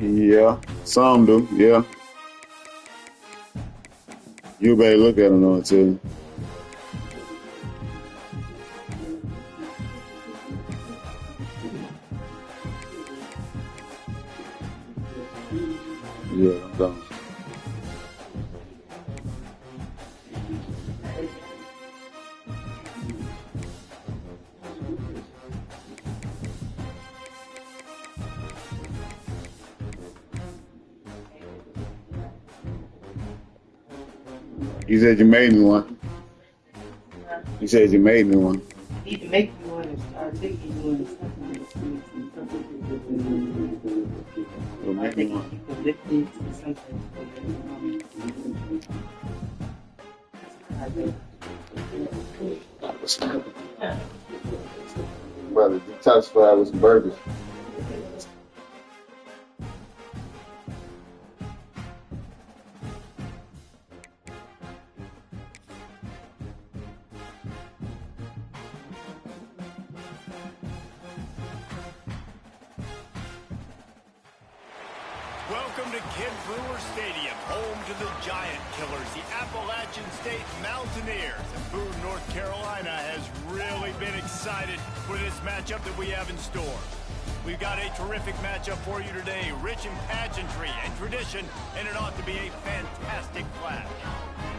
Yeah, some do. Yeah, you better look at them though too. Yeah, I'm done. You said you made me one. You said you made me one. You need to make you one and start thinking you Well, make me one. Brother, detoxify with some burgers. Welcome to Kid Brewer Stadium, home to the Giant Killers, the Appalachian State Mountaineers. And Boone, North Carolina has really been excited for this matchup that we have in store. We've got a terrific matchup for you today, rich in pageantry and tradition, and it ought to be a fantastic clash.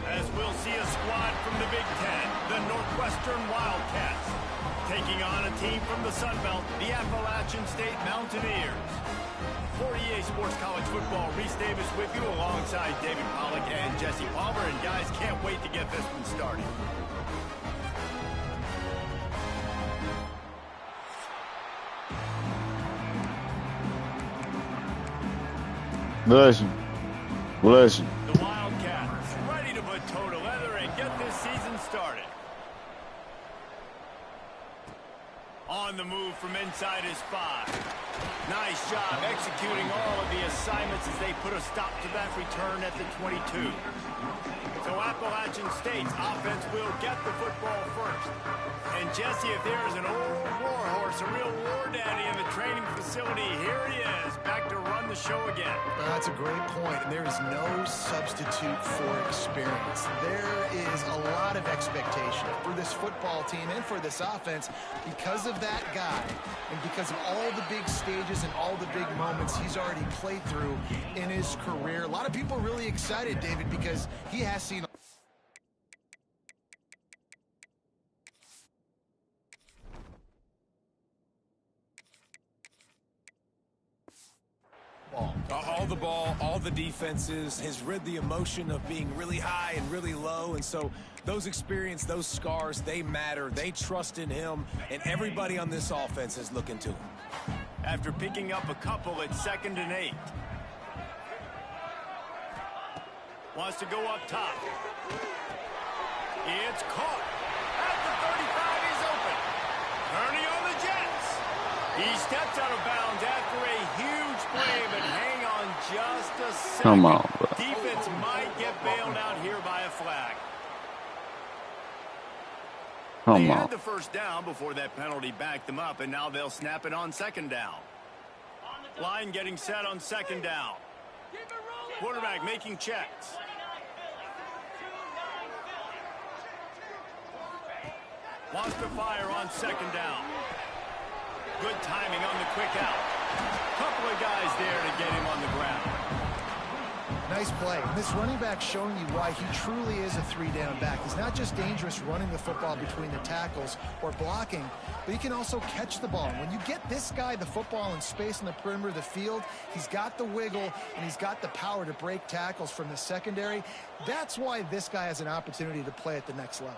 As we'll see a squad from the Big Ten, the Northwestern Wildcats, taking on a team from the Sun Belt, the Appalachian State Mountaineers. For EA Sports College Football, Reese Davis with you alongside David Pollack and Jesse Palmer. And guys, can't wait to get this one started. Bless you. Bless you. The Wildcats ready to put toe to leather and get this season started. On the move from inside his 5. Nice job executing all of the assignments as they put a stop to that return at the 22. So Appalachian State's offense will get the football first. And Jesse, if there's an old war horse, a real war daddy in the training facility, here he is, back to run the show again. That's a great point, and there is no substitute for experience. There is a lot of expectation for this football team and for this offense because of that guy and because of all the big stages and all the big moments he's already played through in his career. A lot of people are really excited, David, because he has seen all the ball, all the defenses, has rid the emotion of being really high and really low, and so those experience, those scars, they matter. They trust in him, and everybody on this offense is looking to him. After picking up a couple at 2nd and 8. Wants to go up top. It's caught. At the 35, he's open. Turning on the Jets. He steps out of bounds after a huge play, but hang on just a second. Come on, bro. Defense might get bailed out here by a flag. They had the first down before that penalty backed them up, and now they'll snap it on 2nd down. Line getting set on 2nd down. Quarterback making checks. Wants to fire on 2nd down. Good timing on the quick out. Couple of guys there to get him on the ground. Nice play. And this running back showing you why he truly is a 3-down back. He's not just dangerous running the football between the tackles or blocking, but he can also catch the ball. When you get this guy the football in space in the perimeter of the field, he's got the wiggle and he's got the power to break tackles from the secondary. That's why this guy has an opportunity to play at the next level.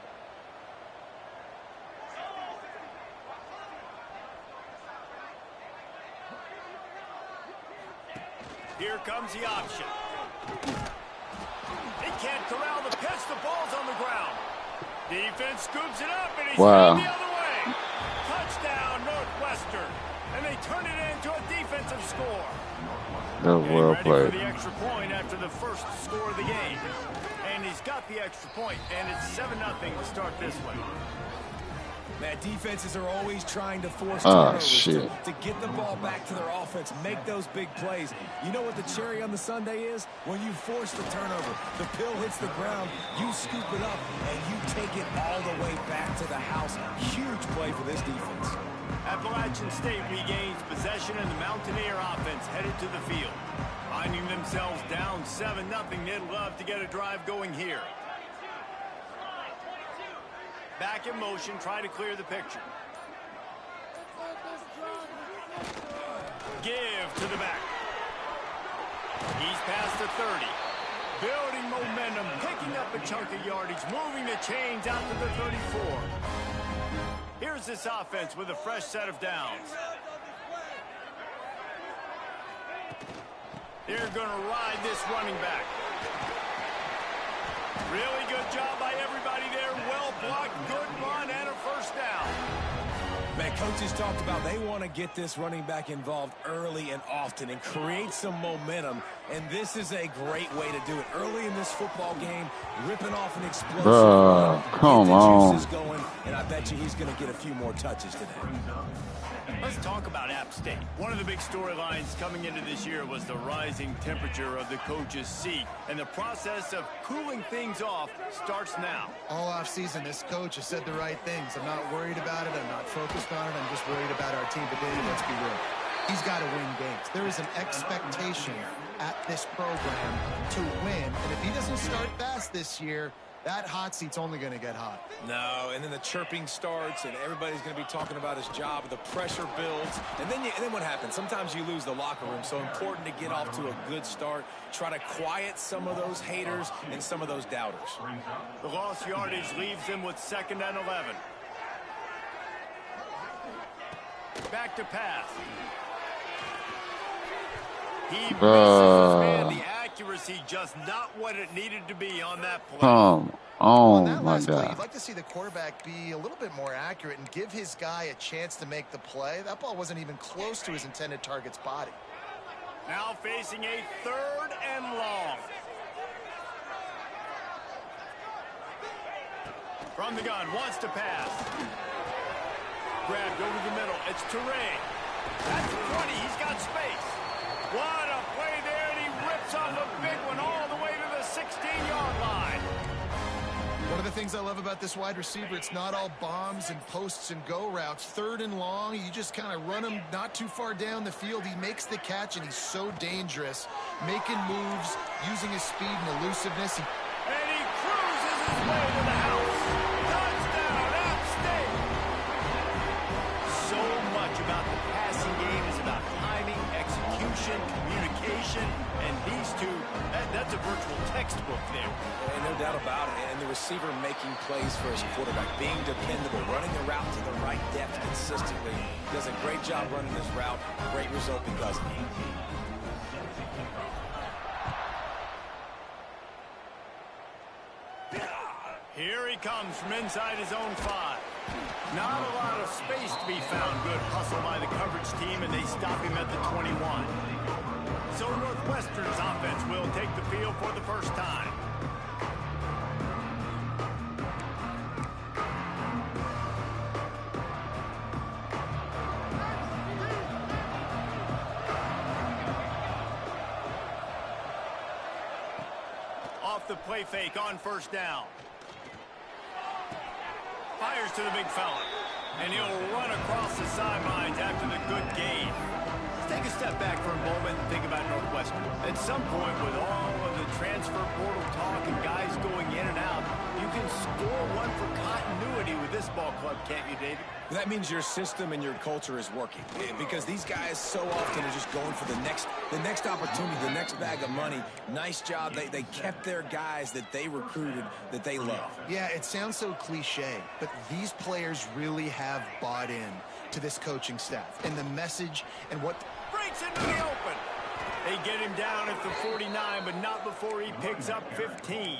Here comes the option. He can't corral the pitch. The ball's on the ground. Defense scoops it up, and he's headed the other way. Touchdown, Northwestern. And they turn it into a defensive score. That was well played. For the extra point after the first score of the game. And he's got the extra point, and it's 7-0 to start this one. Man, defenses are always trying to force turnovers to get the ball back to their offense, make those big plays. You know what the cherry on the sundae is? When you force the turnover, the pill hits the ground, you scoop it up, and you take it all the way back to the house. Huge play for this defense. Appalachian State regains possession, and the Mountaineer offense headed to the field. Finding themselves down 7-0, they'd love to get a drive going here. Back in motion, try to clear the picture. Give to the back. He's past the 30. Building momentum, picking up a chunk of yardage, moving the chains out to the 34. Here's this offense with a fresh set of downs. They're going to ride this running back. Really good job by everybody there. Well blocked, good run, and a first down. Man, coaches talked about they want to get this running back involved early and often and create some momentum. And this is a great way to do it. Early in this football game, ripping off an explosive run, come on. Juices going, and I bet you he's going to get a few more touches today. Let's talk about App State. One of the big storylines coming into this year was the rising temperature of the coach's seat, and the process of cooling things off starts now. All offseason, this coach has said the right things. I'm not worried about it. I'm not focused on it. I'm just worried about our team. But David, let's be real. He's got to win games. There is an expectation at this program to win, and if he doesn't start fast this year, that hot seat's only going to get hot. No, and then the chirping starts, and everybody's going to be talking about his job. The pressure builds, and then what happens? Sometimes you lose the locker room, so important to get off to a good start. Try to quiet some of those haters and some of those doubters. The lost yardage leaves him with 2nd and 11. Back to pass. He misses his man. The accuracy just not what it needed to be on that play. Oh my God. You'd like to see the quarterback be a little bit more accurate and give his guy a chance to make the play. That ball wasn't even close to his intended target's body. Now facing a 3rd and long. From the gun, wants to pass. Grabbed over the middle. It's Touré. That's 20. He's got space. What a play there, and he rips off a big one all the way to the 16-yard line. One of the things I love about this wide receiver, it's not all bombs and posts and go routes. 3rd and long, you just kind of run him not too far down the field. He makes the catch, and he's so dangerous, making moves, using his speed and elusiveness. And he cruises his way to the house. Touchdown, App State. So much about the passing game is about timing, execution, communication, and these two, that's a virtual textbook there. And no doubt about it. And the receiver making plays for his quarterback, being dependable, running the route to the right depth consistently. Does a great job running this route. Great result because of it. Here he comes from inside his own 5. Not a lot of space to be found. Good hustle by the coverage team, and they stop him at the 21. So Northwestern's offense will take the field for the first time. Off the play fake on 1st down. Fires to the big fella, and he'll run across the sidelines after the good gain. Let's take a step back for a moment and think about Northwestern. At some point, with all of the transfer portal talk and guys going in and out, you can score one for continuity with this ball club, can't you, David? That means your system and your culture is working, because these guys so often are just going for the next opportunity, the next bag of money. Nice job. They kept their guys that they recruited, that they love. Yeah, it sounds so cliche, but these players really have bought in to this coaching staff and the message and what breaks into the open. They get him down at the 49, but not before he picks up 15.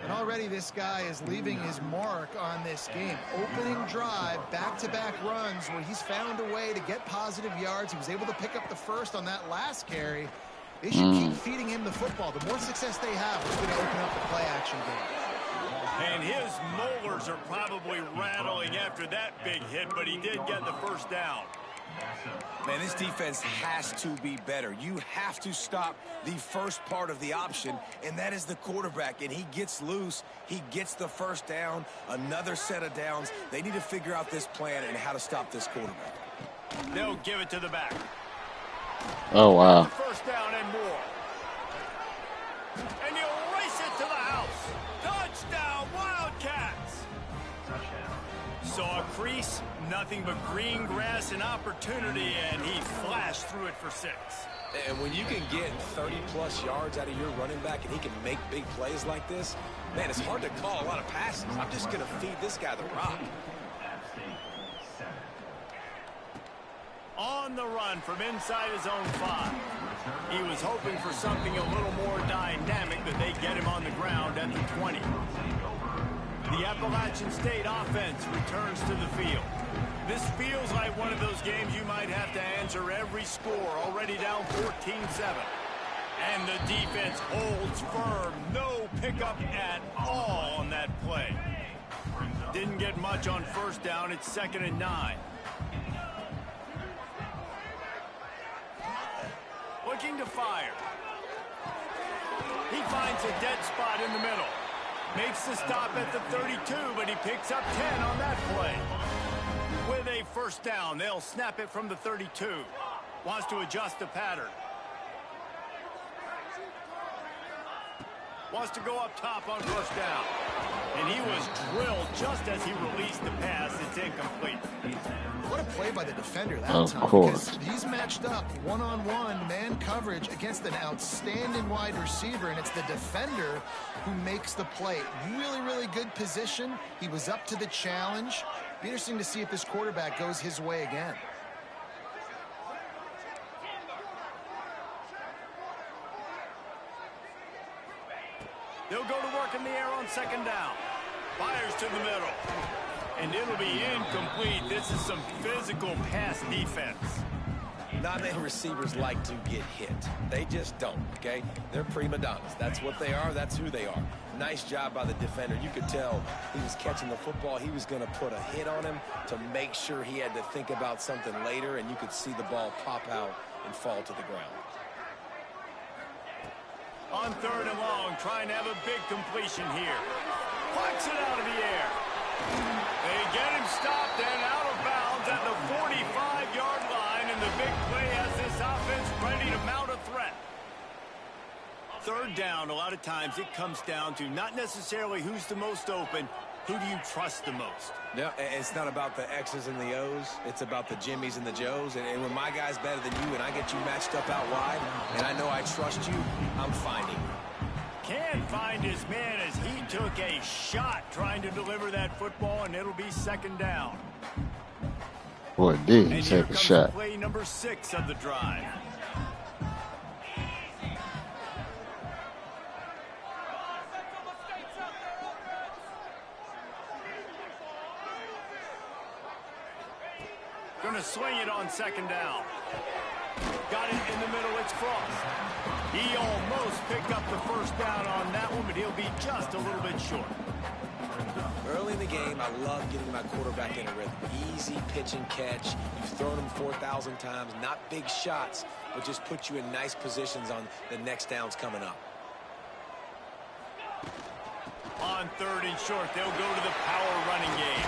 And already this guy is leaving his mark on this game. Opening drive, back-to-back runs where he's found a way to get positive yards. He was able to pick up the first on that last carry. They should keep feeding him the football. The more success they have, it's going to open up the play-action game. And his molars are probably rattling after that big hit, but he did get the first down. Man, this defense has to be better. You have to stop the first part of the option, and that is the quarterback. And he gets loose. He gets the first down, another set of downs. They need to figure out this plan and how to stop this quarterback. They'll give it to the back. Oh, wow. First down and more. And you'll race it to the house. Touchdown, Wildcats. Saw a crease, nothing but green grass and opportunity, and he flashed through it for 6. And when you can get 30-plus yards out of your running back and he can make big plays like this, man, it's hard to call a lot of passes. I'm just going to feed this guy the rock. On the run from inside his own 5. He was hoping for something a little more dynamic, but they get him on the ground at the 20. The Appalachian State offense returns to the field. This feels like one of those games you might have to answer every score, already down 14-7. And the defense holds firm. No pickup at all on that play. Didn't get much on first down. It's 2nd and 9. Looking to fire. He finds a dead spot in the middle. Makes the stop at the 32, but he picks up 10 on that play. With a first down, they'll snap it from the 32. Wants to adjust the pattern. Wants to go up top on first down. And he was drilled just as he released the pass. It's incomplete. What a play by the defender that Of time. course. Because he's matched up one-on-one man coverage against an outstanding wide receiver, and it's the defender who makes the play. Really, really good position. He was up to the challenge. Be interesting to see if this quarterback goes his way again. They'll go to work in the air on 2nd down. Fires to the middle. And it'll be incomplete. This is some physical pass defense. Not many receivers like to get hit. They just don't, okay? They're prima donnas. That's what they are. That's who they are. Nice job by the defender. You could tell he was catching the football. He was going to put a hit on him to make sure he had to think about something later, and you could see the ball pop out and fall to the ground. On 3rd and long, trying to have a big completion here. Plucks it out of the air. They get him stopped and out of bounds at the 45-yard line, and the big play has this offense ready to mount a threat. 3rd down, a lot of times it comes down to not necessarily who's the most open, who do you trust the most? No, it's not about the X's and the O's. It's about the Jimmys and the Joes. And when my guy's better than you and I get you matched up out wide, and I know I trust you, I'm finding. Can't find his man as he took a shot trying to deliver that football, and it'll be 2nd down. Boy, did he And take here a comes shot. play number 6 of the drive. Going to swing it on 2nd down. Got it in the middle. It's Frost. He almost picked up the first down on that one, but he'll be just a little bit short. Early in the game, I love getting my quarterback in a rhythm. Easy pitch and catch. You've thrown him 4,000 times. Not big shots, but just put you in nice positions on the next downs coming up. On 3rd and short, they'll go to the power running game.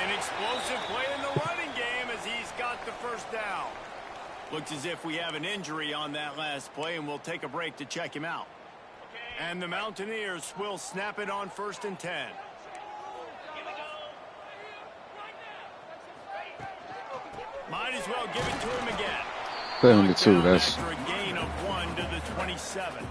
An explosive play in the running game as he's got the first down. Looks as if we have an injury on that last play, and we'll take a break to check him out. And the Mountaineers will snap it on 1st and 10. Might as well give it to him again. Put him in the 2. That's After a gain of 1 to the 27.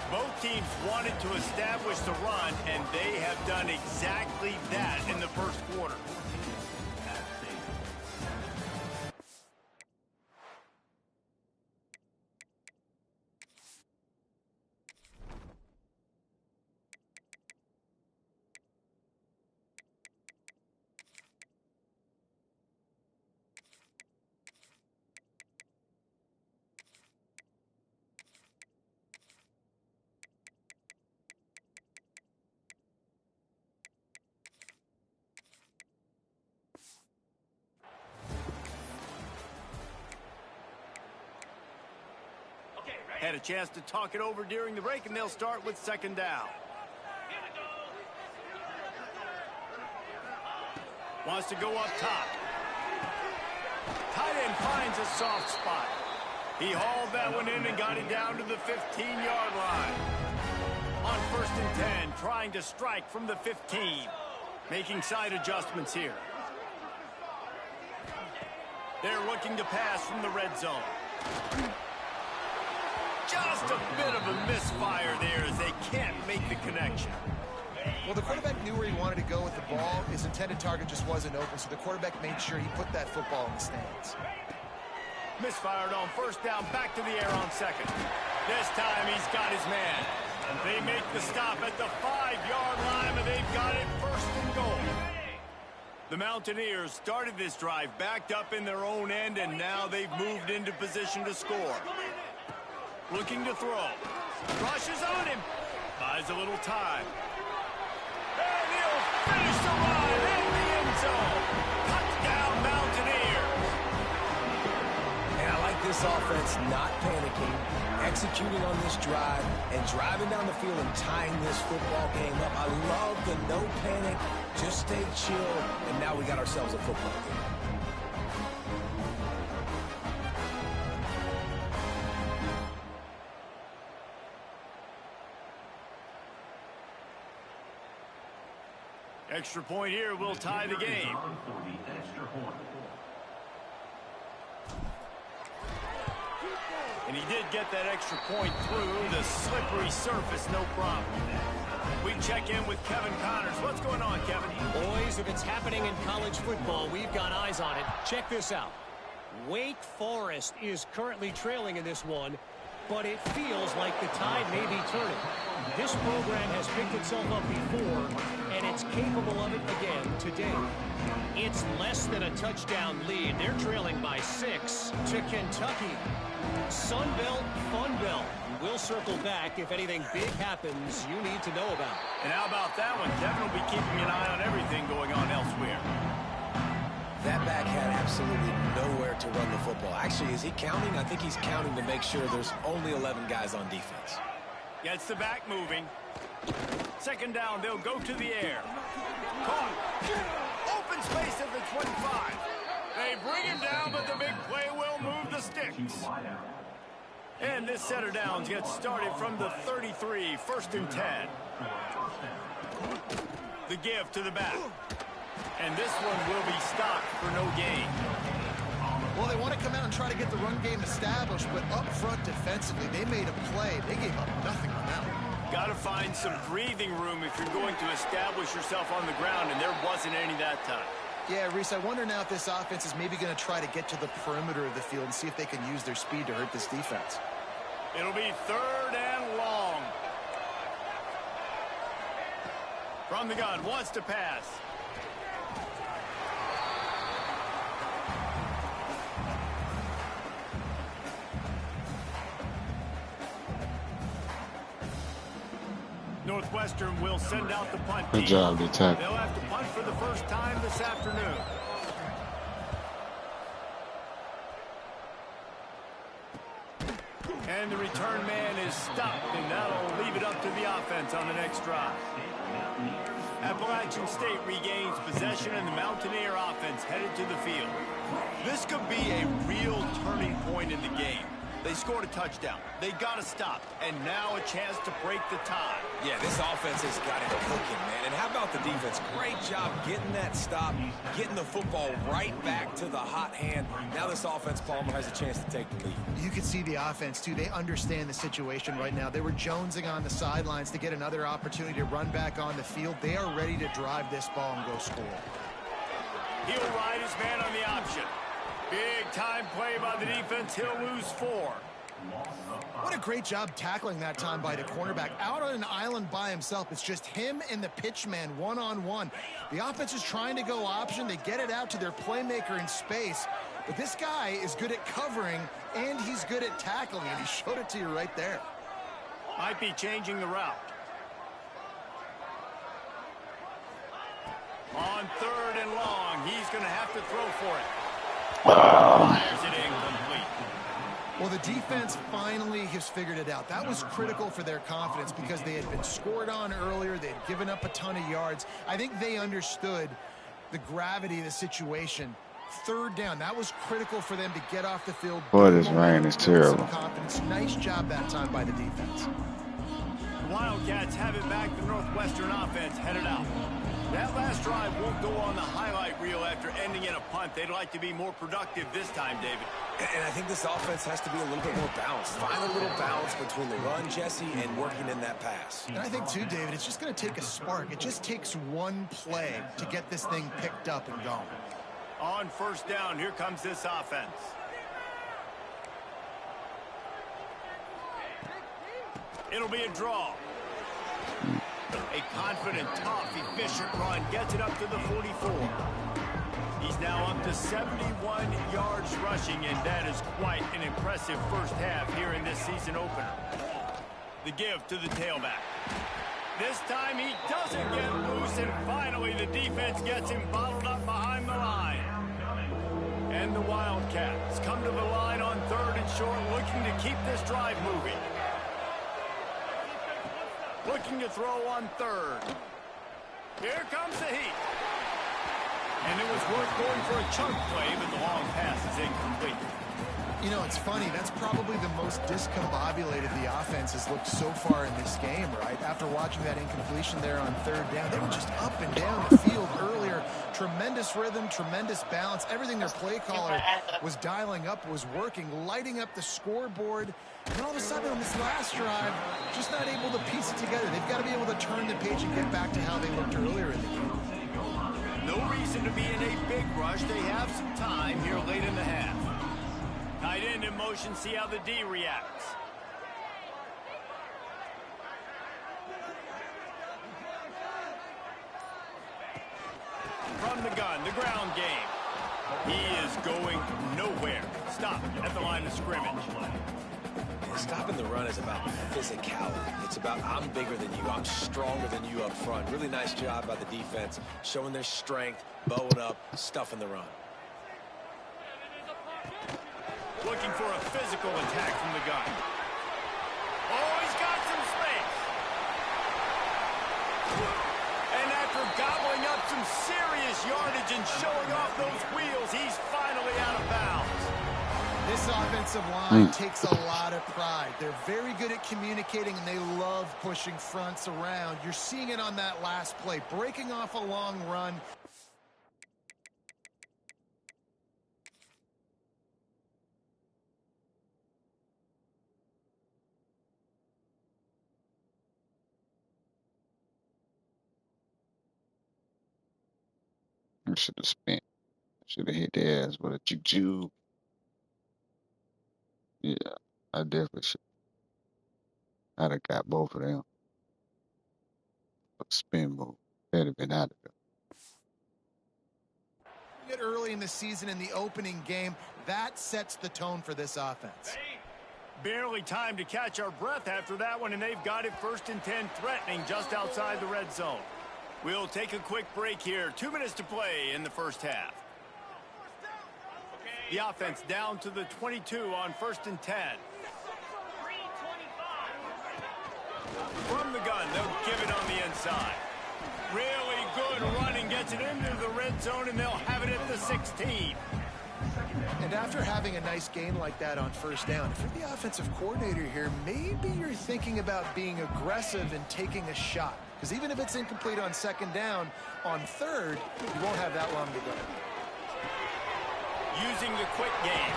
Both Both teams wanted to establish the run, and they have done exactly that in the first quarter. Had a chance to talk it over during the break, and they'll start with second down. Wants to go up top. Tight end finds a soft spot. He hauled that one in and got it down to the 15-yard line. On 1st and 10, trying to strike from the 15. Making side adjustments here. They're looking to pass from the red zone. Just a bit of a misfire there as they can't make the connection. Well, the quarterback knew where he wanted to go with the ball. His intended target just wasn't open, so the quarterback made sure he put that football in the stands. Misfired on 1st down, back to the air on 2nd. This time he's got his man. They make the stop at the 5-yard line, and they've got it 1st and goal. The Mountaineers started this drive backed up in their own end, and now they've moved into position to score. Looking to throw. Rushes on him. Buys a little time. And he'll finish the run in the end zone. Touchdown, Mountaineers. And I like this offense not panicking, executing on this drive, and driving down the field and tying this football game up. I love the no panic, just stay chill, and now we got ourselves a football game. Extra point here will tie the game. And he did get that extra point through the slippery surface, no problem. We check in with Kevin Connors. What's going on, Kevin? Boys, if it's happening in college football, we've got eyes on it. Check this out. Wake Forest is currently trailing in this one, but it feels like the tide may be turning. This program has picked itself up before, and it's capable of it again today. It's less than a touchdown lead. They're trailing by 6 to Kentucky. Sun Belt, Fun Belt. We'll circle back if anything big happens you need to know about. And how about that one? Kevin will be keeping an eye on everything going on elsewhere. That back had absolutely nowhere to run the football. Actually, is he counting? I think he's counting to make sure there's only 11 guys on defense. Gets the back moving. Second down, they'll go to the air. Caught. Open space at the 25. They bring him down, but the big play will move the sticks. And this set of downs gets started from the 33, 1st and 10. The give to the back. And this one will be stopped for no gain. Well, they want to come out and try to get the run game established, but up front defensively, they made a play. They gave up nothing on that one. Got to find some breathing room if you're going to establish yourself on the ground, and there wasn't any that time. Yeah, Reese, I wonder now if this offense is maybe going to try to get to the perimeter of the field and see if they can use their speed to hurt this defense. It'll be 3rd and long. From the gun, wants to pass. Northwestern will send out the punt team. Good job, the tackle. They'll have to punt for the first time this afternoon. And the return man is stopped, and that'll leave it up to the offense on the next drive. Appalachian State regains possession, and the Mountaineer offense headed to the field. This could be a real turning point in the game. They scored a touchdown. They got to stop. And now a chance to break the tie. Yeah, this offense has got it cooking, man. And how about the defense? Great job getting that stop, getting the football right back to the hot hand. Now this offense, Palmer, has a chance to take the lead. You can see the offense, too. They understand the situation right now. They were jonesing on the sidelines to get another opportunity to run back on the field. They are ready to drive this ball and go score. He'll ride his man on the option. Big time play by the defense. He'll lose 4. What a great job tackling that time by the cornerback. Out on an island by himself. It's just him and the pitch man one-on-one. The offense is trying to go option. They get it out to their playmaker in space. But this guy is good at covering, and he's good at tackling, and he showed it to you right there. Might be changing the route. On 3rd and long, he's going to have to throw for it. Fires it incomplete. Well, the defense finally has figured it out. That was critical for their confidence because they had been scored on earlier. They had given up a ton of yards. I think they understood the gravity of the situation. 3rd down, that was critical for them to get off the field. Boy, this rain is terrible. Confidence. Nice job that time by the defense. The Wildcats have it back. The Northwestern offense headed out. That last drive won't go on the highlight reel after ending in a punt. They'd like to be more productive this time, David. And I think this offense has to be a little bit more balanced. Find a little balance between the run, Jesse, and working in that pass. And I think, too, David, it's just going to take a spark. It just takes one play to get this thing picked up and going. On 1st down, here comes this offense. It'll be a draw. A confident, tough, efficient run gets it up to the 44. He's now up to 71 yards rushing, and that is quite an impressive first half here in this season opener. The give to the tailback. This time he doesn't get loose, and finally the defense gets him bottled up behind the line. And the Wildcats come to the line on 3rd and short, looking to keep this drive moving. Looking to throw on 3rd. Here comes the heat. And it was worth going for a chunk play, but the long pass is incomplete. You know, it's funny. That's probably the most discombobulated the offense has looked so far in this game, right? After watching that incompletion there on 3rd down, they were just up and down the field earlier. Tremendous rhythm, tremendous balance. Everything their play caller was dialing up was working, lighting up the scoreboard. And all of a sudden on this last drive, just not able to piece it together. They've got to be able to turn the page and get back to how they looked earlier in the game. No reason to be in a big rush. They have some time here late in the half. Tight end in motion, see how the D reacts. From the gun, the ground game. He is going nowhere. Stop at the line of scrimmage. Stopping the run is about physicality. It's about I'm bigger than you. I'm stronger than you up front. Really nice job by the defense, showing their strength, bowing up, stuffing the run. Looking for a physical attack from the gun. Oh, he's got some space. And after gobbling up some serious yardage and showing off those wheels, he's finally out of bounds. This offensive line takes a lot of pride. They're very good at communicating, and they love pushing fronts around. You're seeing it on that last play, breaking off a long run. I should have spent. Should have hit their ass with a juke. Yeah, I definitely should. I'd have got both of them. A spin move. That'd have been out of there. Early in the season in the opening game, that sets the tone for this offense. Barely time to catch our breath after that one, and they've got it 1st and 10, threatening just outside the red zone. We'll take a quick break here. 2 minutes to play in the first half. The offense down to the 22 on 1st and 10. From the gun, they'll give it on the inside. Really good running, gets it into the red zone, and they'll have it at the 16. And after having a nice gain like that on first down, if you're the offensive coordinator here, maybe you're thinking about being aggressive and taking a shot. Because even if it's incomplete on second down, on third, you won't have that long to go. Using the quick game.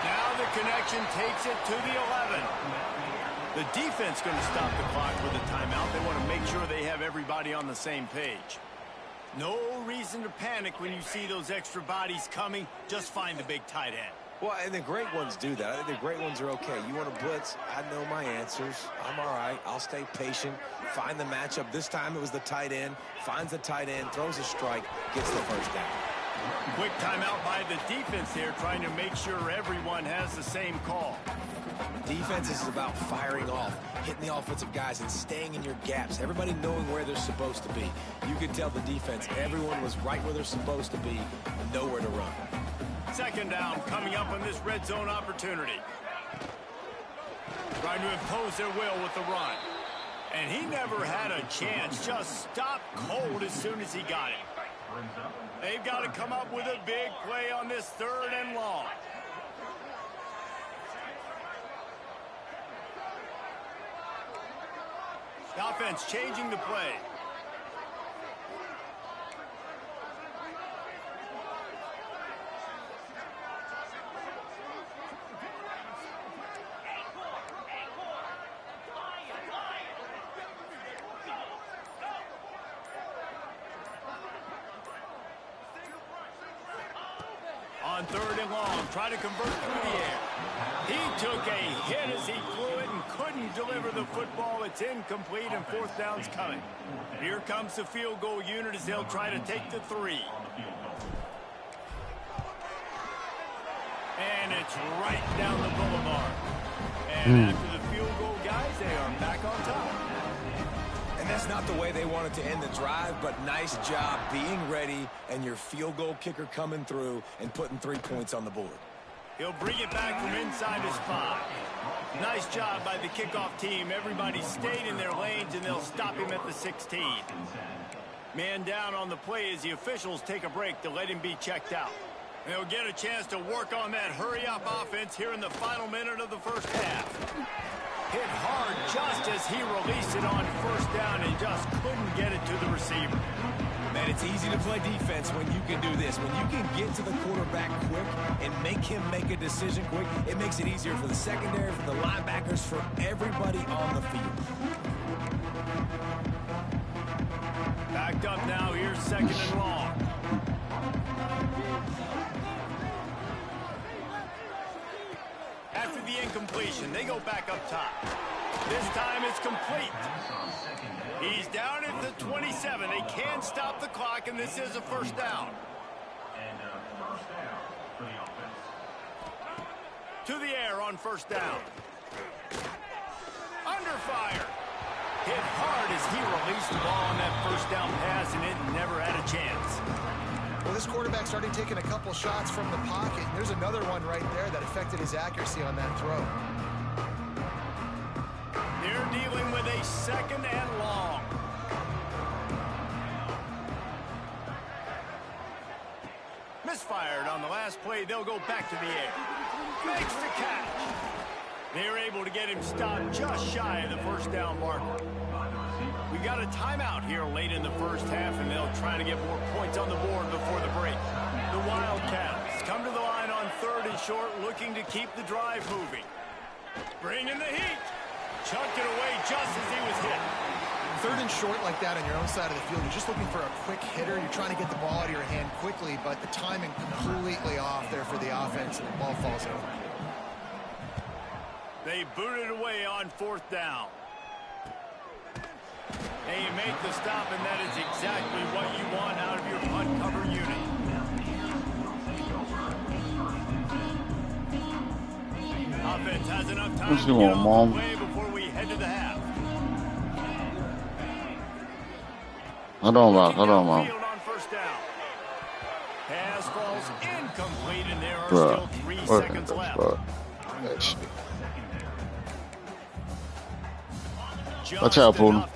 Now the connection takes it to the 11. The defense going to stop the clock with a timeout. They want to make sure they have everybody on the same page. No reason to panic when you see those extra bodies coming. Just find the big tight end. Well, and the great ones do that. I think the great ones are okay. You want to blitz? I know my answers. I'm all right. I'll stay patient. Find the matchup. This time it was the tight end. Finds the tight end, throws a strike, gets the first down. Quick timeout by the defense there, trying to make sure everyone has the same call. Defense is about firing off, hitting the offensive guys, and staying in your gaps. Everybody knowing where they're supposed to be. You could tell the defense, everyone was right where they're supposed to be, and nowhere to run. Second down coming up on this red zone opportunity. Trying to impose their will with the run. And he never had a chance. Just stopped cold as soon as he got it. They've got to come up with a big play on this third and long. The offense changing the play. On third and long, try to convert through the air. He took a hit as he flew it and couldn't deliver the football. It's incomplete and fourth down's coming. Here comes the field goal unit as they'll try to take the 3. And it's right down the boulevard. And after the field goal, guys, they are back on top. And that's not the way they wanted to end the drive, but nice job being ready and your field goal kicker coming through and putting 3 points on the board. He'll bring it back from inside his 5. Nice job by the kickoff team. Everybody stayed in their lanes, and they'll stop him at the 16. Man down on the play as the officials take a break to let him be checked out. They'll get a chance to work on that hurry-up offense here in the final minute of the first half. Hit hard just as he released it on first down and just couldn't get it to the receiver. Man, it's easy to play defense when you can do this. When you can get to the quarterback quick and make him make a decision quick, it makes it easier for the secondary, for the linebackers, for everybody on the field. Backed up now, here's second and long. After the incompletion, they go back up top. This time it's complete. He's down at the 27. They can't stop the clock, and this is a first down. To the air on first down. Under fire. Hit hard as he released the ball on that first down pass, and it never had a chance. Well, this quarterback started taking a couple shots from the pocket. There's another one right there that affected his accuracy on that throw. They're dealing with a second and long. Misfired on the last play. They'll go back to the air. Makes the catch. They're able to get him stopped just shy of the first down marker. We got a timeout here late in the first half, and they'll try to get more points on the board before the break. The Wildcats come to the line on third and short, looking to keep the drive moving. Bring in the heat. Chucked it away just as he was hit. Third and short like that on your own side of the field, you're just looking for a quick hitter. You're trying to get the ball out of your hand quickly, but the timing completely off there for the offense, and the ball falls out. They booted away on fourth down. And you make the stop, and that is exactly what you want out of your punt cover unit. Offense has enough time to get off the way before we head to the half. Hold on, Mom. On first down. Pass falls incomplete, and there are still 3 seconds left. That shit. Watch out, Poodle.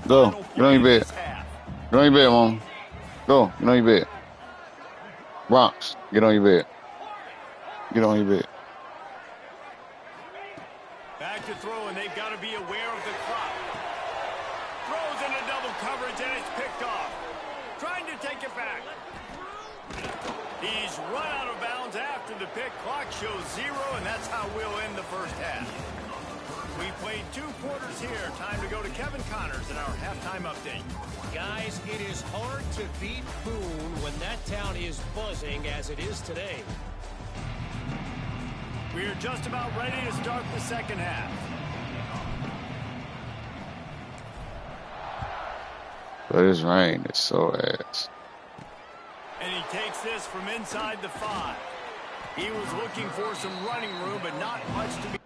Go. Get on your bed. Get on your bed, Mom. Go. Get on your bed. Bronx, get on your bed. Get on your bed. Back to throw, and they've got to be aware of the clock. Throws into double coverage, and it's picked off. Trying to take it back. He's run out of bounds after the pick. Clock shows 0, and that's how we'll end the first half. We played 2 quarters here. Time to go to Kevin Connors in our halftime update. Guys, it is hard to beat Boone when that town is buzzing as it is today. We're just about ready to start the second half. But this rain is so ass. And he takes this from inside the 5. He was looking for some running room, but not much to be.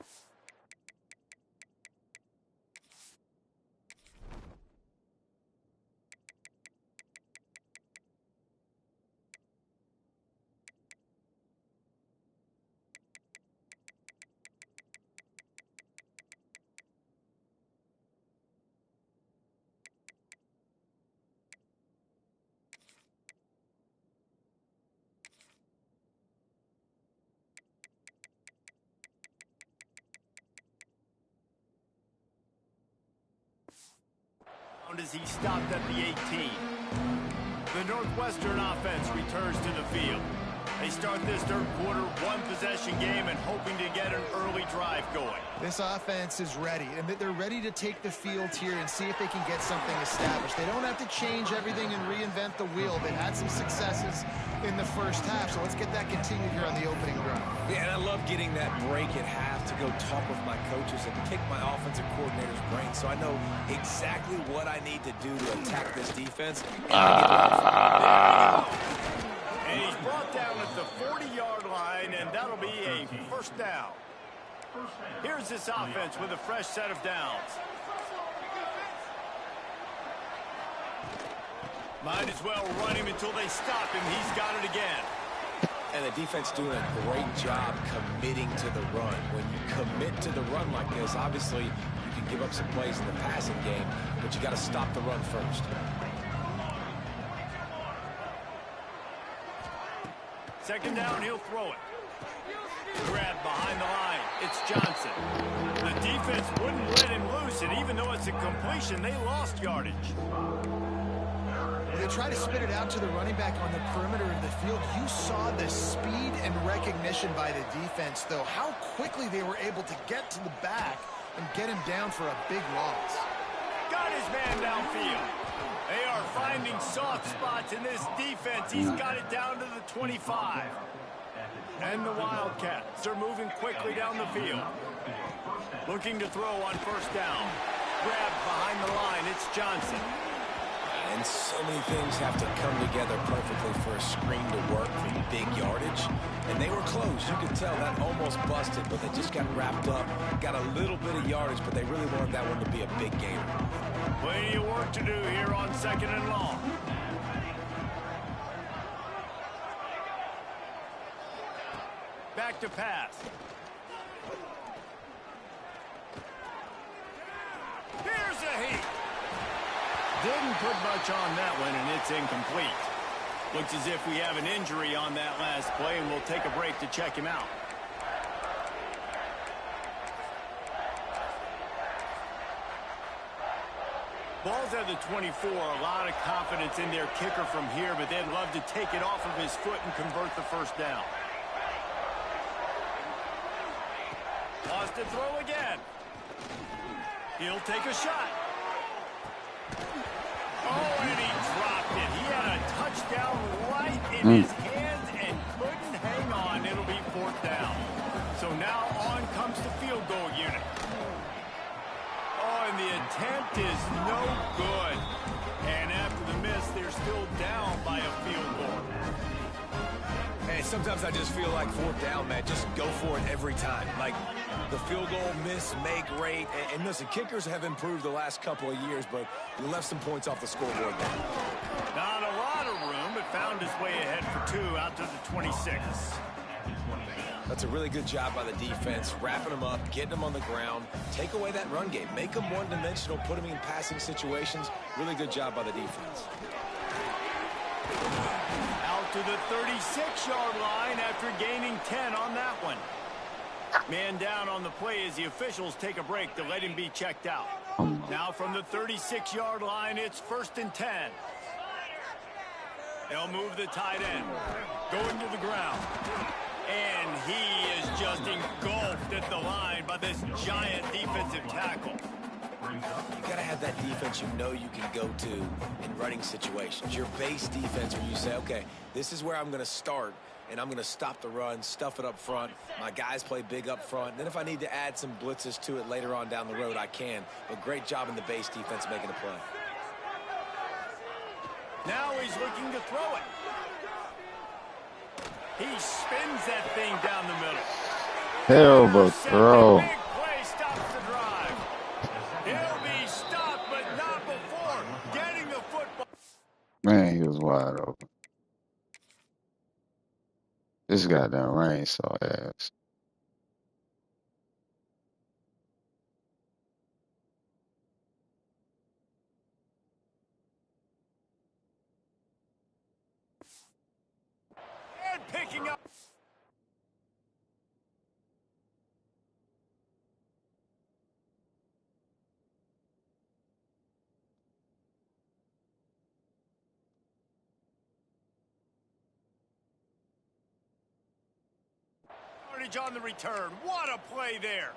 As he stopped at the 18. The Northwestern offense returns to the field. They start this third quarter 1-possession game and hoping to get an early drive going. This offense is ready, and they're ready to take the field here and see if they can get something established. They don't have to change everything and reinvent the wheel. They've had some successes in the first half, so let's get that continued here on the opening drive. Yeah, and I love getting that break at half to go talk with my coaches and pick my offensive coordinator's brain so I know exactly what I need to do to attack this defense. And he's brought down at the 40-yard line, and that'll be a first down. Here's this offense with a fresh set of downs. Might as well run him until they stop him. He's got it again. And the defense doing a great job committing to the run. When you commit to the run like this, obviously you can give up some plays in the passing game, but you got to stop the run first. Second down, he'll throw it. Grab behind the line. It's Johnson. The defense wouldn't let him loose, and even though it's a completion, they lost yardage. They try to spit it out to the running back on the perimeter of the field. You saw the speed and recognition by the defense, though. How quickly they were able to get to the back and get him down for a big loss. Got his man downfield. They are finding soft spots in this defense. He's got it down to the 25. And the Wildcats are moving quickly down the field. Looking to throw on first down. Grab behind the line. It's Johnson. And so many things have to come together perfectly for a screen to work for big yardage. And they were close. You could tell that almost busted, but they just got wrapped up. Got a little bit of yardage, but they really wanted that one to be a big gainer. Plenty of work to do here on second and long. Back to pass. Here's a heat. Didn't put much on that one, and it's incomplete. Looks as if we have an injury on that last play, and we'll take a break to check him out. Ball's at the 24. A lot of confidence in their kicker from here, but they'd love to take it off of his foot and convert the first down. Wants to throw again. He'll take a shot. Oh, and he dropped it. He had a touchdown right in his hands and couldn't hang on. It'll be fourth down. So now on comes the field goal unit. Oh, and the attempt is no good. And after the miss, they're still down by a field goal. Hey, sometimes I just feel like fourth down, man. Just go for it every time. Like the field goal miss, make rate. And listen, kickers have improved the last couple of years, but we left some points off the scoreboard there. Not a lot of room, but found his way ahead for 2 out to the 26. That's a really good job by the defense, wrapping them up, getting them on the ground, take away that run game, make them one-dimensional, put them in passing situations. Really good job by the defense. Out out to the 36-yard line after gaining 10 on that one. Man down on the play as the officials take a break to let him be checked out. Now from the 36-yard line, it's 1st and 10. They'll move the tight end. Going to the ground. And he is just engulfed at the line by this giant defensive tackle. You got to have that defense you know you can go to in running situations. Your base defense where you say, okay, this is where I'm going to start, and I'm going to stop the run, stuff it up front. My guys play big up front. Then if I need to add some blitzes to it later on down the road, I can. But great job in the base defense making a play. Now he's looking to throw it. He spins that thing down the middle. Hell of a throw. Big play stops the drive. He'll be stopped, but not before getting the football. Man, he was wide open. This goddamn rain so ass. And picking up. On the return. What a play there.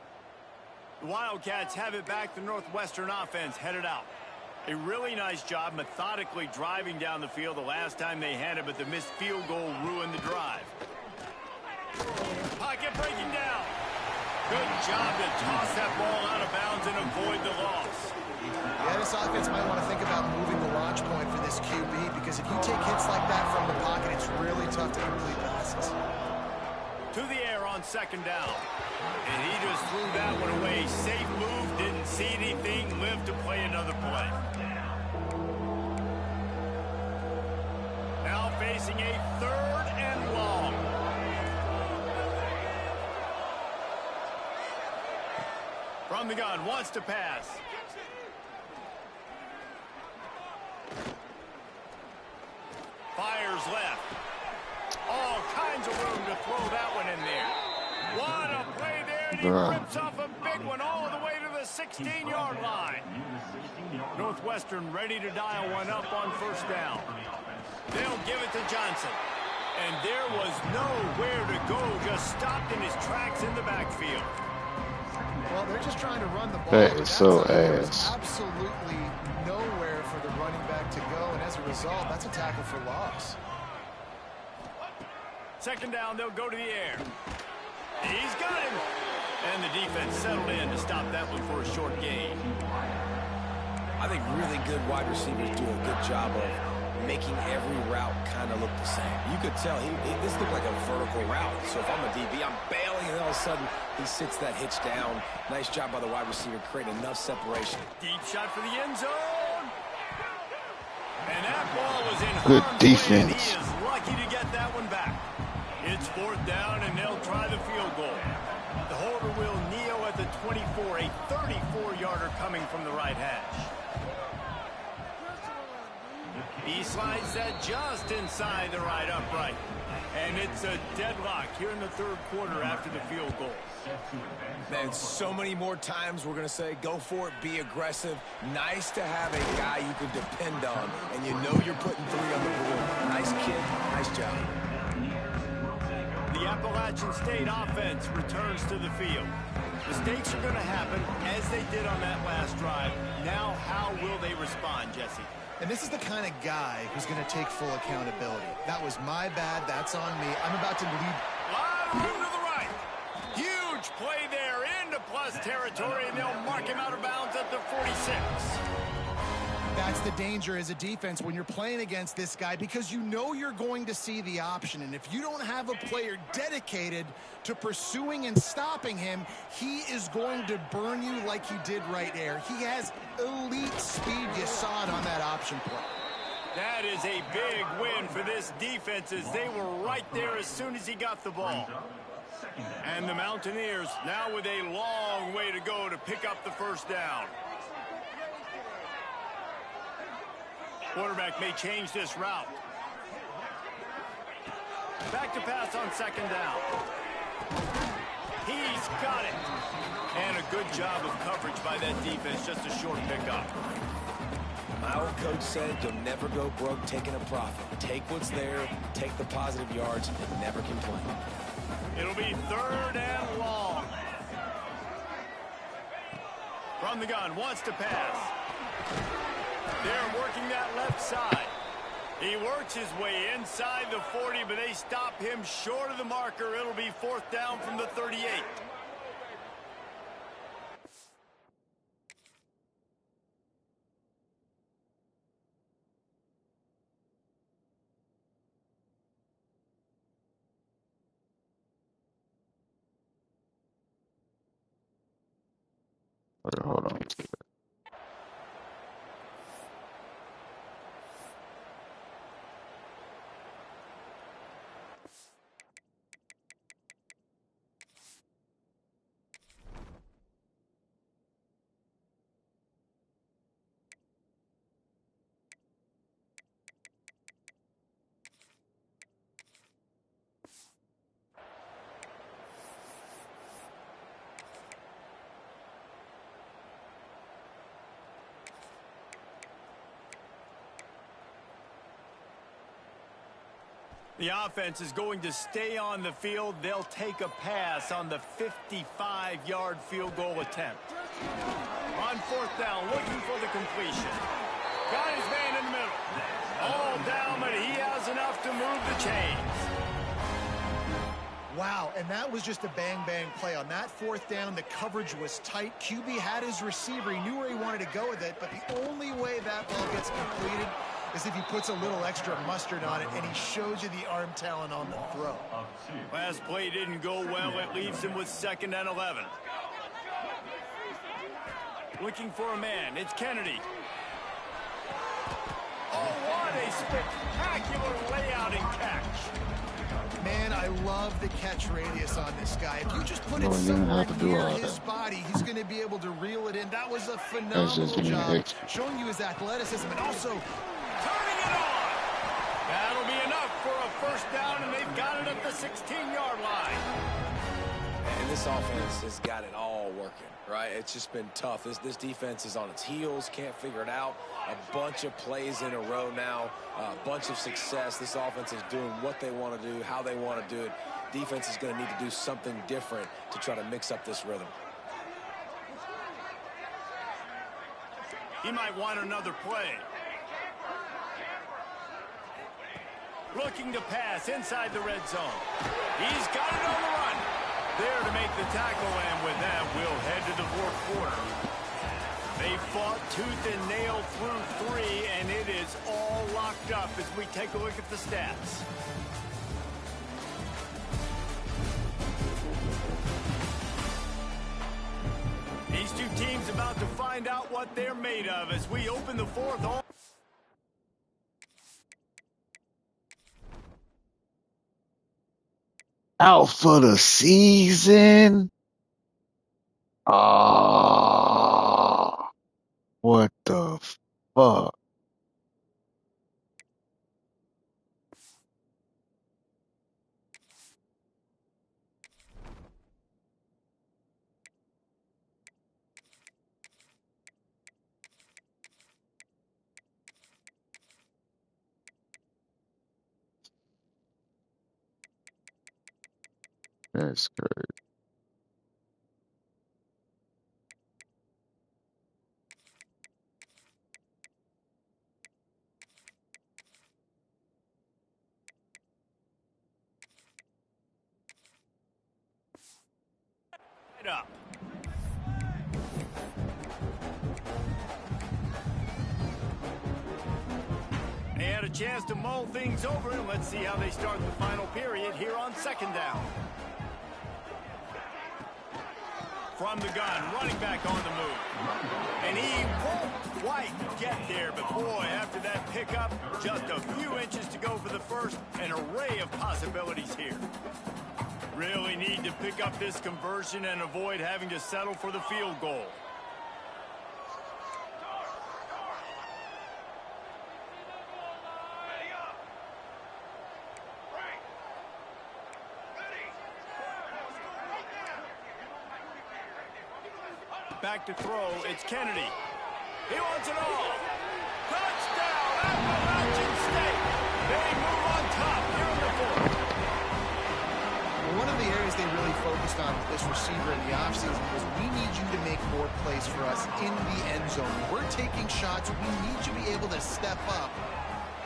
The Wildcats have it back. The Northwestern offense headed out. A really nice job methodically driving down the field the last time they had it, but the missed field goal ruined the drive. Pocket breaking down. Good job to toss that ball out of bounds and avoid the loss. Yeah, this offense might want to think about moving the launch point for this QB, because if you take hits like that from the pocket, it's really tough to complete passes. To the air on 2nd down. And he just threw that one away. Safe move, didn't see anything, lived to play another play. Now facing a 3rd and long. From the gun, wants to pass. Fires left. All kinds of room to throw that one in there. What a play there, and he rips off a big one all the way to the 16-yard line. Northwestern ready to dial one up on 1st down. They'll give it to Johnson. And there was nowhere to go, just stopped in his tracks in the backfield. Well, they're just trying to run the ball. That is so ass. Absolutely nowhere for the running back to go, and as a result, that's a tackle for loss. 2nd down, they'll go to the air. He's got him. And the defense settled in to stop that one for a short gain. I think really good wide receivers do a good job of making every route kind of look the same. You could tell this looked like a vertical route. So if I'm a DB, I'm bailing, and all of a sudden he sits that hitch down. Nice job by the wide receiver creating enough separation. Deep shot for the end zone. And that ball was in good harm's way, and defense. he is lucky to get that one back. It's 4th down, and they'll try the field goal. The holder will kneel at the 24, a 34-yarder coming from the right hash. He slides that just inside the right upright. And it's a deadlock here in the 3rd quarter after the field goal. Man, so many more times we're going to say, go for it, be aggressive. Nice to have a guy you can depend on, and you know you're putting 3 on the board. Nice kid, nice job. The Appalachian State offense returns to the field. Mistakes are going to happen as they did on that last drive. Now, how will they respond, Jesse? And this is the kind of guy who's going to take full accountability. That was my bad. That's on me. I'm about to lead. A lot of room to the right. Huge play there into plus territory, and they'll mark him out of bounds at the 46. That's the danger as a defense when you're playing against this guy, because you know you're going to see the option. And if you don't have a player dedicated to pursuing and stopping him, he is going to burn you like he did right there. He has elite speed. You saw it on that option play. That is a big win for this defense, as they were right there as soon as he got the ball. And the Mountaineers now with a long way to go to pick up the 1st down. Quarterback may change this route. Back to pass on second down. He's got it. And a good job of coverage by that defense. Just a short pickup. My old coach said you'll never go broke taking a profit. Take what's there, take the positive yards, and never complain. It'll be 3rd and long. From the gun, wants to pass. They're working that left side. He works his way inside the 40, but they stop him short of the marker. It'll be 4th down from the 38. Wait, hold on. The offense is going to stay on the field. They'll take a pass on the 55-yard field goal attempt. On 4th down, looking for the completion. Got his man in the middle. All down, but he has enough to move the chains. Wow, and that was just a bang-bang play. On that 4th down, the coverage was tight. QB had his receiver. He knew where he wanted to go with it, but the only way that ball gets completed is if he puts a little extra mustard on it, and he shows you the arm talent on the throw. Last play didn't go well. It leaves him with 2nd and 11. Looking for a man. It's Kennedy. Oh, what a spectacular layout and catch. Man, I love the catch radius on this guy. If you just put No, it he didn't somewhere have to do near all his that. body, he's going to be able to reel it in. That was a That's phenomenal just being job, extra. showing you his athleticism and also Turning it on. That'll be enough for a 1st down, and they've got it at the 16-yard line. And this offense has got it all working, right? It's just been tough. This defense is on its heels, can't figure it out. A bunch of plays in a row now, a bunch of success. This offense is doing what they want to do, how they want to do it. Defense is going to need to do something different to try to mix up this rhythm. He might want another play. Looking to pass inside the red zone. He's got it on the run. There to make the tackle, and with that, we'll head to the 4th quarter. They fought tooth and nail through 3, and it is all locked up as we take a look at the stats. These two teams about to find out what they're made of as we open the 4th. Out for the season? Ah, what the fuck? That's crazy. Up. They had a chance to mull things over, and let's see how they start the final period here on 2nd down. From the gun, running back on the move. And he won't quite get there, but boy, after that pickup, just a few inches to go for the first. An array of possibilities here. Really need to pick up this conversion and avoid having to settle for the field goal. Back to throw, it's Kennedy. He wants it all. Touchdown, Appalachian State. They move on top here in the fourth. One of the areas they really focused on with this receiver in the offseason was we need you to make more plays for us in the end zone. When we're taking shots, we need you to be able to step up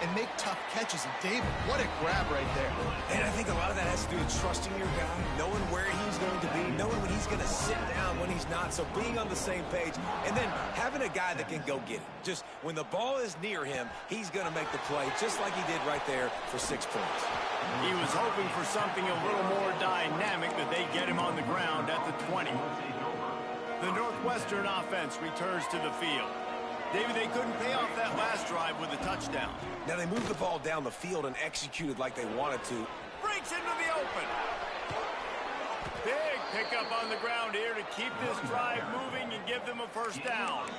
and make tough catches. And David, what a grab right there. And I think a lot of that has to do with trusting your guy, knowing where he's going to be, knowing when he's going to sit down, when he's not. So being on the same page, and then having a guy that can go get it. Just when the ball is near him, he's going to make the play, just like he did right there for 6 points. He was hoping for something a little more dynamic, that they get him on the ground at the 20. The Northwestern offense returns to the field. David, they couldn't pay off that last drive with a touchdown. Now they moved the ball down the field and executed like they wanted to. Breaks into the open. Big pickup on the ground here to keep this drive moving and give them a first down.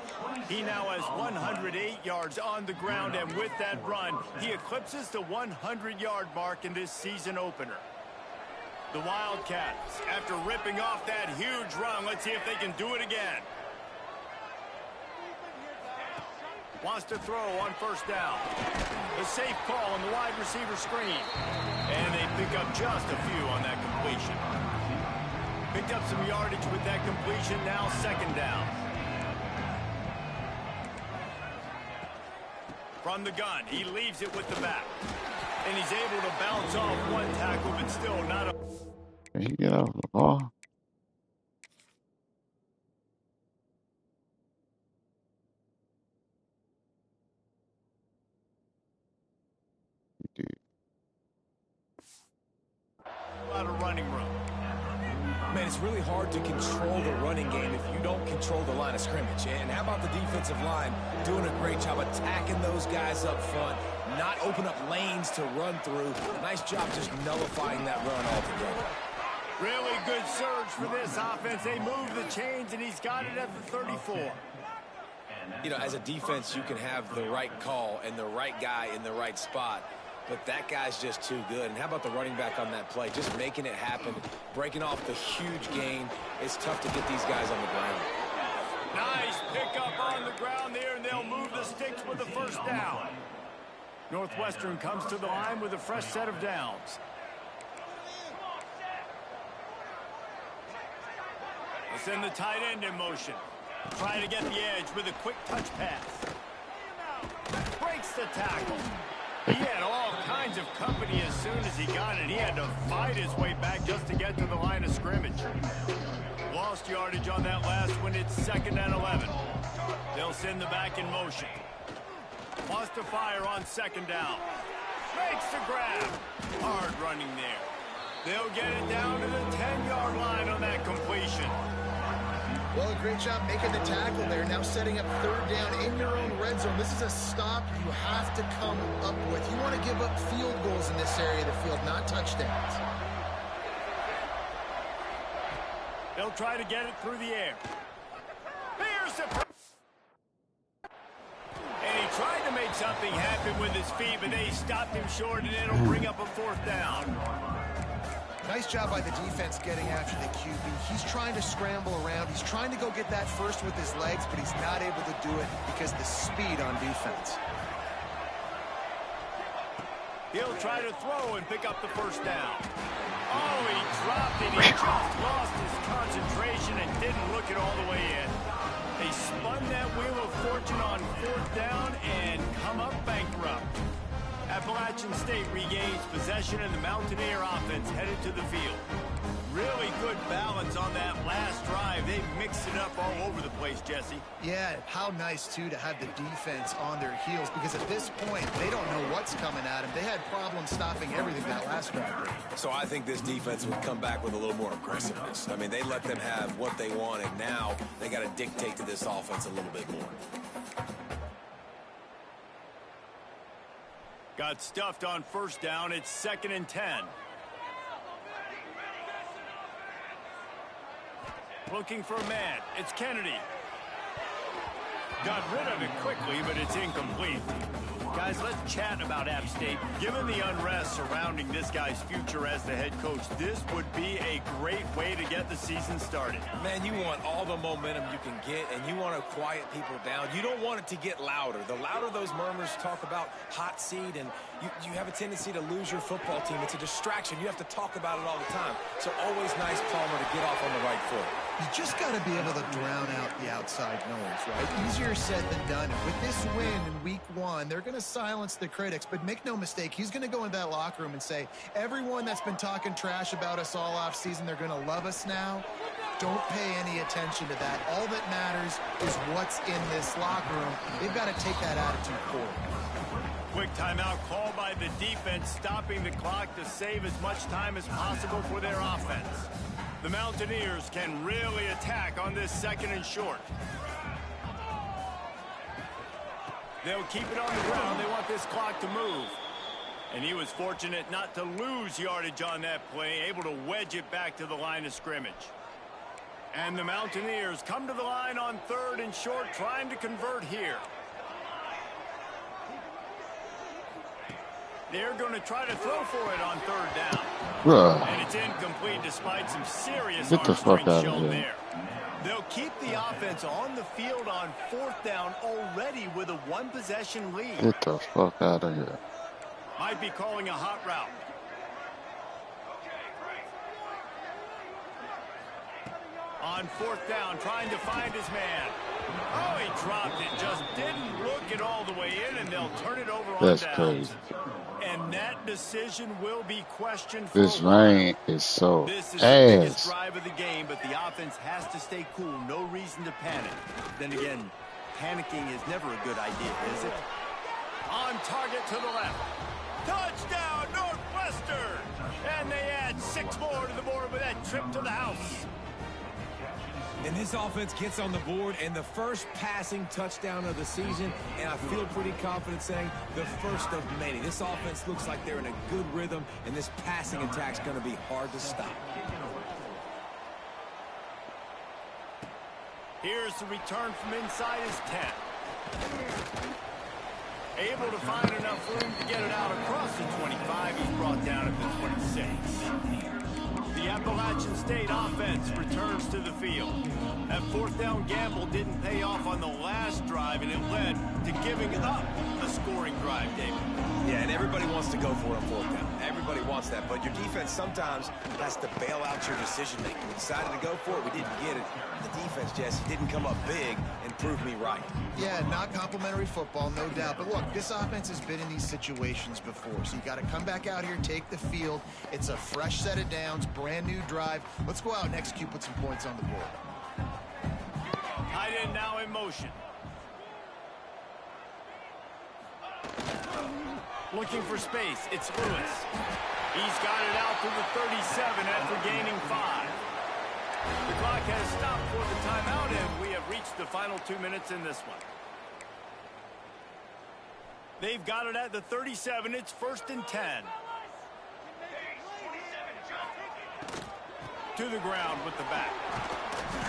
He now has 108 yards on the ground, and with that run, he eclipses the 100-yard mark in this season opener. The Wildcats, after ripping off that huge run, let's see if they can do it again. Wants to throw on first down. A safe call on the wide receiver screen. And they pick up just a few on that completion. Picked up some yardage with that completion, now second down. From the gun, he leaves it with the back. And he's able to bounce off one tackle, but still not a... Can he get off the ball? He did. A lot of running room. Man, it's really hard to control the running game if you don't control the line of scrimmage. And how about the defensive line doing a great job attacking those guys up front, not open up lanes to run through. Nice job just nullifying that run altogether. Really good surge for this offense. They move the chains, and he's got it at the 34. You know, as a defense, you can have the right call and the right guy in the right spot, but that guy's just too good. And how about the running back on that play? Just making it happen, breaking off the huge gain. It's tough to get these guys on the ground. Nice pickup on the ground there, and they'll move the sticks with the first down. Northwestern comes to the line with a fresh set of downs. They'll send the tight end in motion. Trying to get the edge with a quick touch pass. Breaks the tackle. He had all kinds of company as soon as he got it. He had to fight his way back just to get to the line of scrimmage. Lost yardage on that last one. It's 2nd and 11. They'll send the back in motion. Wants to fire on 2nd down. Makes the grab. Hard running there. They'll get it down to the 10-yard line on that completion. Well, a great job making the tackle there. Now setting up 3rd down in your own red zone. This is a stop you have to come up with. You want to give up field goals in this area of the field, not touchdowns. They'll try to get it through the air. Here's the... And he tried to make something happen with his feet, but they stopped him short, and it'll bring up a 4th down. Nice job by the defense getting after the QB. He's trying to scramble around. He's trying to go get that first with his legs, but he's not able to do it because of the speed on defense. He'll try to throw and pick up the first down. Oh, he dropped it. He just lost his concentration and didn't look it all the way in. They spun that wheel of fortune on 4th down and come up bankrupt. Appalachian State regains possession, and the Mountaineer offense headed to the field. Really good balance on that last drive. They mixed it up all over the place, Jesse. Yeah, how nice, too, to have the defense on their heels, because at this point, they don't know what's coming at them. They had problems stopping everything that last drive. So I think this defense would come back with a little more aggressiveness. I mean, they let them have what they wanted. Now they got to dictate to this offense a little bit more. Got stuffed on 1st down. It's 2nd and 10. Looking for a man. It's Kennedy. Got rid of it quickly, but it's incomplete. Guys, let's chat about App State. Given the unrest surrounding this guy's future as the head coach, this would be a great way to get the season started. Man, you want all the momentum you can get, and you want to quiet people down. You don't want it to get louder. The louder those murmurs talk about hot seat, and you have a tendency to lose your football team. It's a distraction. You have to talk about it all the time. So always nice, Palmer, to get off on the right foot. You just got to be able to drown out the outside noise, right? Easier said than done. And with this win in week 1, they're going to silence the critics. But make no mistake, he's going to go into that locker room and say, everyone that's been talking trash about us all off season, they're going to love us now. Don't pay any attention to that. All that matters is what's in this locker room. They've got to take that attitude forward. Quick timeout called by the defense, stopping the clock to save as much time as possible for their offense. The Mountaineers can really attack on this 2nd and short. They'll keep it on the ground. They want this clock to move. And he was fortunate not to lose yardage on that play, able to wedge it back to the line of scrimmage. And the Mountaineers come to the line on 3rd and short, trying to convert here. They're going to try to throw for it on 3rd down. Bruh. And it's incomplete despite some serious Get the arm fuck strength out of shown here. there. They'll keep the offense on the field on 4th down already with a 1-possession lead. Get the fuck out of here. Might be calling a hot route. On 4th down, trying to find his man. Oh, he dropped it. Just didn't look it all the way in, and they'll turn it over on That's downs. crazy. And that decision will be questioned. This rain is so This is the biggest ass. drive of the game, but the offense has to stay cool. No reason to panic. Then again, panicking is never a good idea, is it? On target to the left. Touchdown, Northwestern! And they add 6 more to the board with that trip to the house. And this offense gets on the board, and the first passing touchdown of the season, and I feel pretty confident saying the first of many. This offense looks like they're in a good rhythm, and this passing attack's going to be hard to stop. Here's the return from inside his 10. Able to find enough room to get it out across the 25. He's brought down at the 26. The Appalachian State offense returns to the field. That 4th down gamble didn't pay off on the last drive, and it led to giving up a scoring drive, David. Yeah, and everybody wants to go for it on 4th down. Everybody wants that, but your defense sometimes has to bail out your decision-making. We decided to go for it. We didn't get it. The defense, Jesse, didn't come up big and prove me right. Yeah, not complimentary football, no doubt. But look, this offense has been in these situations before, so you got to come back out here, take the field. It's a fresh set of downs, brand new drive. Let's go out and execute, put some points on the board. Tight end now in motion. Looking for space. It's Lewis. He's got it out to the 37 after gaining 5. The clock has stopped for the timeout, and we have reached the final 2 minutes in this one. They've got it at the 37. It's 1st and 10. To the ground with the back.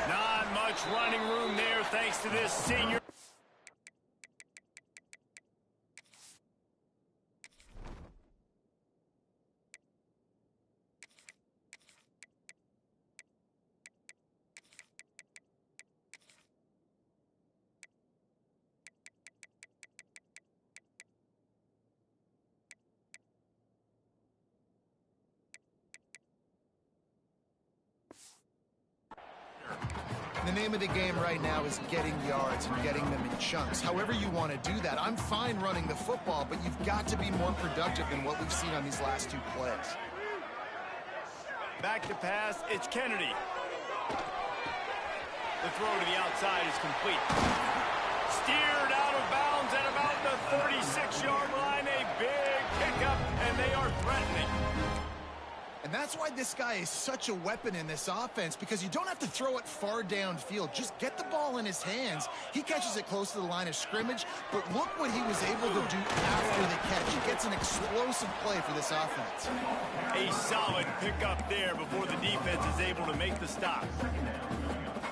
Not much running room there thanks to this senior. The name of the game right now is getting yards and getting them in chunks. However you want to do that. I'm fine running the football, but you've got to be more productive than what we've seen on these last 2 plays. Back to pass, it's Kennedy. The throw to the outside is complete. Steered out of bounds at about the 36-yard line. A big pickup, and they are threatening. And that's why this guy is such a weapon in this offense, because you don't have to throw it far downfield. Just get the ball in his hands. He catches it close to the line of scrimmage, but look what he was able to do after the catch. He gets an explosive play for this offense. A solid pickup there before the defense is able to make the stop.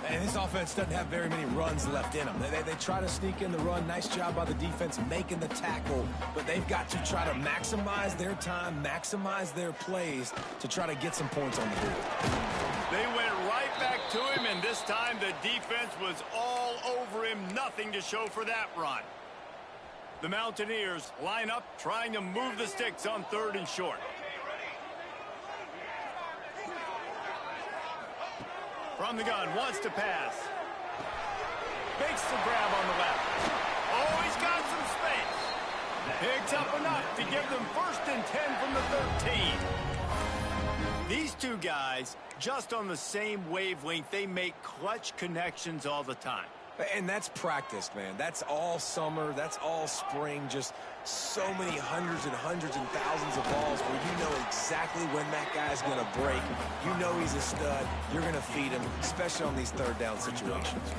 And this offense doesn't have very many runs left in them. They try to sneak in the run. Nice job by the defense making the tackle. But they've got to try to maximize their time, maximize their plays to try to get some points on the board. They went right back to him, and this time the defense was all over him. Nothing to show for that run. The Mountaineers line up, trying to move the sticks on 3rd and short. From the gun, wants to pass. Makes the grab on the left. Oh, he's got some space. Picks up enough to give them 1st and 10 from the 13. These two guys, just on the same wavelength, they make clutch connections all the time. And that's practice, man. That's all summer. That's all spring. Just so many hundreds and thousands of balls where you know exactly when that guy's going to break. You know he's a stud. You're going to feed him, especially on these 3rd down situations.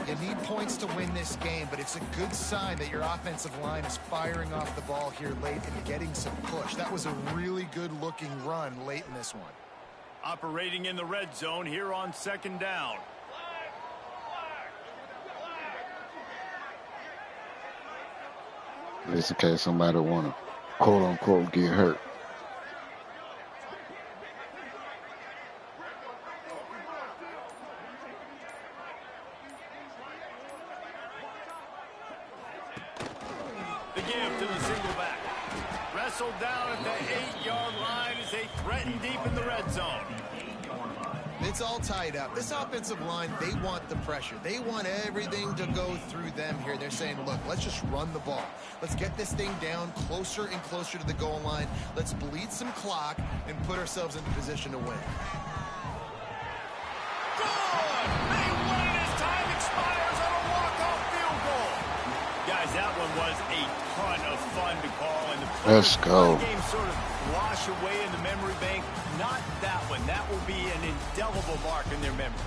You need points to win this game, but it's a good sign that your offensive line is firing off the ball here late and getting some push. That was a really good-looking run late in this one. Operating in the red zone here on 2nd down. Just in case somebody want to, quote unquote, get hurt. The give to the single back. Wrestled down at the 8-yard line as they threaten deep in the red zone. It's all tied up. This offensive line, they want the pressure. They want everything to go through them here. They're saying, look, let's just run the ball. Let's get this thing down closer and closer to the goal line. Let's bleed some clock and put ourselves into position to win. Good! They win it as time expires on a walk-off field goal. Guys, that one was a ton of fun to call. And the Let's go. game sort of wash away in the memory bank. Not that one. That will be an indelible mark in their memory.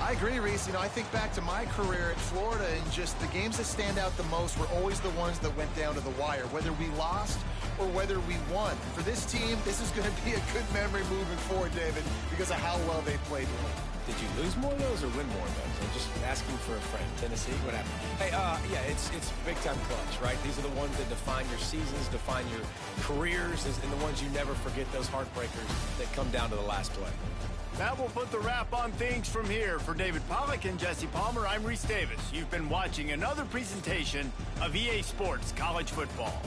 I agree, Reese. You know, I think back to my career at Florida, and just the games that stand out the most were always the ones that went down to the wire, whether we lost or whether we won. For this team, this is going to be a good memory moving forward, David, because of how well they played with it. Did you lose more of those or win more of those? I'm just asking for a friend. Tennessee, what happened? Hey, yeah, it's big-time clutch, right? These are the ones that define your seasons, define your careers, and the ones you never forget, those heartbreakers that come down to the last play. That will put the wrap on things from here. For David Pollack and Jesse Palmer, I'm Reese Davis. You've been watching another presentation of EA Sports College Football.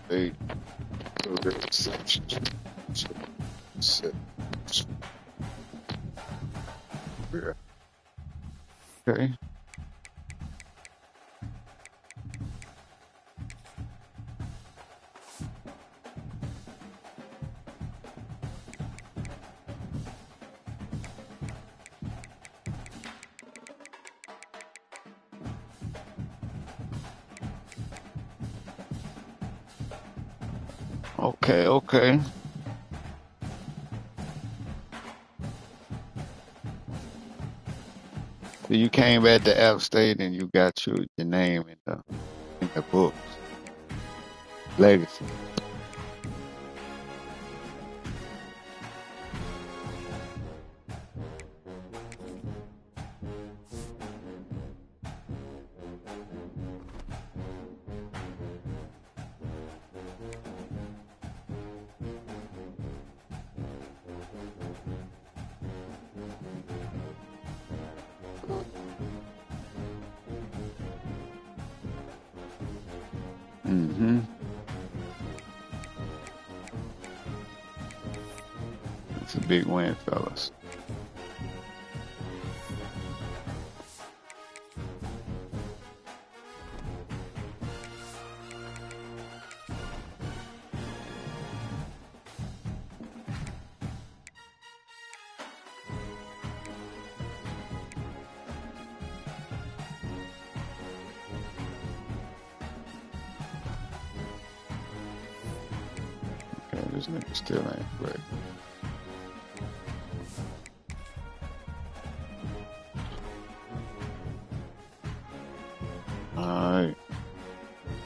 They do their receptions. Yeah. Okay. Okay. So you came back to App State and you got your name in the books. Legacy. Mm-hmm. It's a big win, fellas. this nigga still ain't ready.